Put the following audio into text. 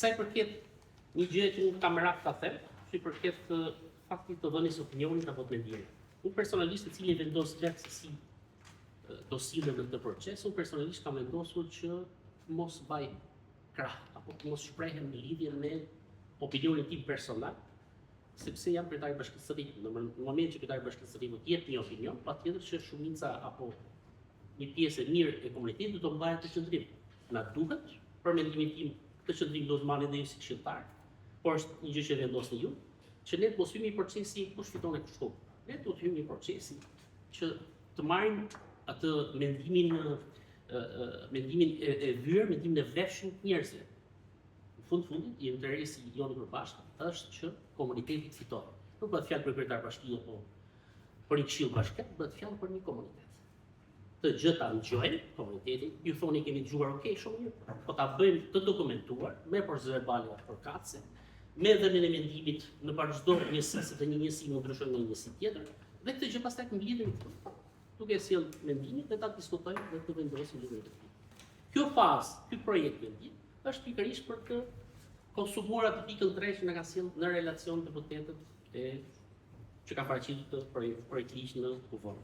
Sa i përket një gjë që nuk kam merak ta them, që i përket faktit të dhënies opinionit apo të mendimit. Unë personalisht i cili vendos vetë se si do sillen në këtë proces, unë personalisht kam vendosur që mos baj krah apo mos shprehem në lidhje me opinionin tim personal, sepse jam kryetari i Bashkisë së Rrimit. Në momentin që kryetari i Bashkisë së Rrimit jep një opinion, patjetër që shumica apo një pjesë e mirë e komunitetit do mbajë të qëndrim. Na duhet, për mendimin tim, këtë qëndrim do të marrni dhe ju si këshilltar, por është një gjë që vendosni ju, që ne të mos hyjmë në procesi kush fiton e kush humbet. Ne do të hyjmë në procesi që të marrim atë mendimin e vyer, mendimin e vlefshëm të njerëzve. Në fundit, i interesi i jonë përbashkët është që komuniteti të fitojë. Nuk bëhet fjalë për kryetar bashkie apo për një këshill bashkëtor, bëhet fjalë për një komunitet. Të gjë ta ngjojmë komunitetin, ju thoni kemi dëgjuar, okay, shumë mirë, po ta bëjmë të dokumentuar me procedurale përkatëse, me dhënien e mendimit në par çdo njësi, se të një njësi nuk ndryshon nga një njësi tjetër, dhe këtë gjë pastaj mblidhemi këtu, duke sjell mendimin dhe ta diskutojmë dhe të vendosim lidhje të tij. Kjo fazë, ky projekt mendim, është pikërisht për të konsumuar atë pikën 3 që na ka sjell në relacion të vërtetët që ka paraqitur të projektilish në kuvon.